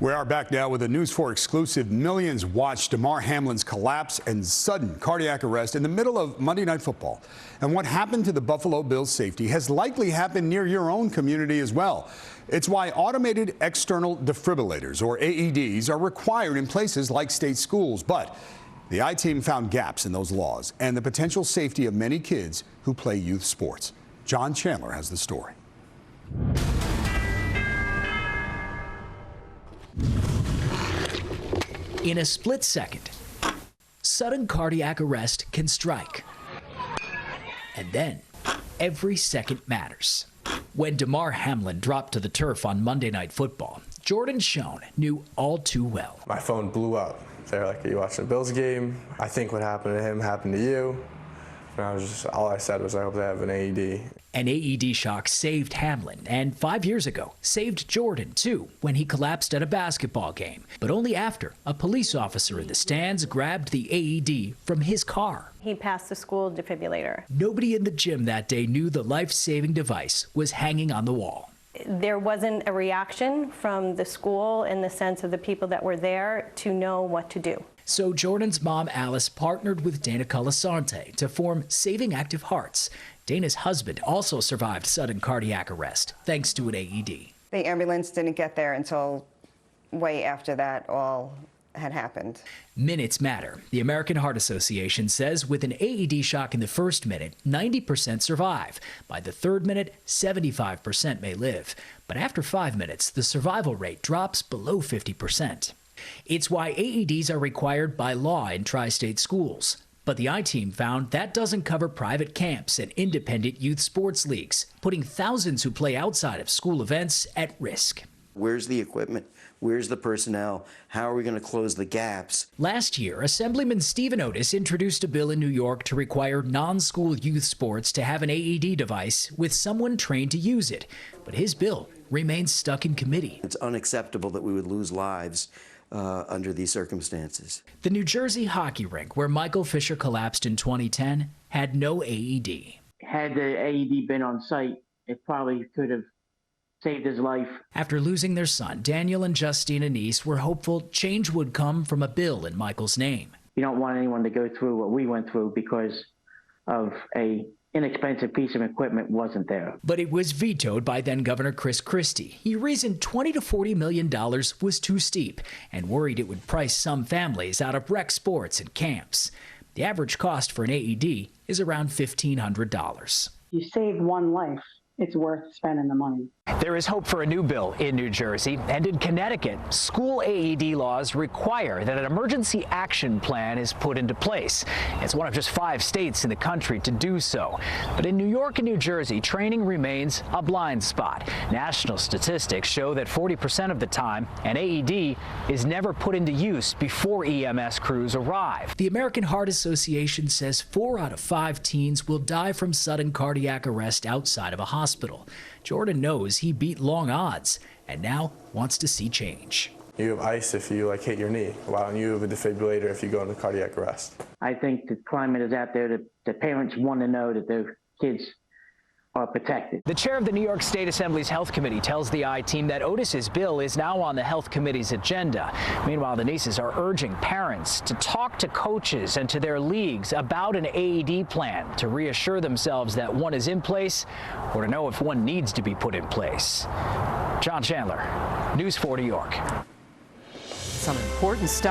We are back now with a News 4 exclusive. Millions watched Damar Hamlin's collapse and sudden cardiac arrest in the middle of Monday Night Football. And what happened to the Buffalo Bills safety has likely happened near your own community as well. It's why automated external defibrillators, or AEDs, are required in places like state schools. But the I-Team found gaps in those laws and the potential safety of many kids who play youth sports. John Chandler has the story. In a split second, sudden cardiac arrest can strike. And then, every second matters. When Damar Hamlin dropped to the turf on Monday Night Football, Jordan Schoen knew all too well. My phone blew up. They're like, "Are you watching the Bills game? I think what happened to him happened to you." And all I said was, "I hope they have an AED." An AED shock saved Hamlin, and 5 years ago, saved Jordan, too, when he collapsed at a basketball game. But only after a police officer in the stands grabbed the AED from his car. He passed the school defibrillator. Nobody in the gym that day knew the life-saving device was hanging on the wall. There wasn't a reaction from the school in the sense of the people that were there to know what to do. So Jordan's mom, Alice, partnered with Dana Colasante to form Saving Active Hearts. Dana's husband also survived sudden cardiac arrest thanks to an AED. The ambulance didn't get there until way after that all had happened. Minutes matter. The American Heart Association says with an AED shock in the first minute, 90% survive. By the third minute, 75% may live. But after 5 minutes, the survival rate drops below 50%. It's why AEDs are required by law in tri-state schools. But the I-Team found that doesn't cover private camps and independent youth sports leagues, putting thousands who play outside of school events at risk. Where's the equipment? Where's the personnel? How are we going to close the gaps? Last year, Assemblyman Stephen Otis introduced a bill in New York to require non-school youth sports to have an AED device with someone trained to use it. But his bill remains stuck in committee. It's unacceptable that we would lose lives under these circumstances. The New Jersey hockey rink where Michael Fisher collapsed in 2010 had no AED. Had the AED been on site, it probably could have saved his life. After losing their son, Daniel and Justine Anise were hopeful change would come from a bill in Michael's name. You don't want anyone to go through what we went through because of a inexpensive piece of equipment wasn't there. But it was vetoed by then Governor Chris Christie. He reasoned $20 to $40 million was too steep and worried it would price some families out of rec sports and camps. The average cost for an AED is around $1,500. You saved one life. It's worth spending the money. There is hope for a new bill in New Jersey, and in Connecticut, school AED laws require that an emergency action plan is put into place. It's one of just 5 states in the country to do so. But in New York and New Jersey, training remains a blind spot. National statistics show that 40% of the time, an AED is never put into use before EMS crews arrive. The American Heart Association says 4 out of 5 teens will die from sudden cardiac arrest outside of a hospital. Jordan knows he beat long odds and now wants to see change. You have ice if you hit your knee. Why don't you have a defibrillator if you go into cardiac arrest? I think the climate is out there that the parents want to know that their kids are protected. The chair of the New York State Assembly's Health Committee tells the I-Team that Otis's bill is now on the Health Committee's agenda. Meanwhile, the nieces are urging parents to talk to coaches and to their leagues about an AED plan to reassure themselves that one is in place or to know if one needs to be put in place. John Chandler, News 4 New York. Some important stuff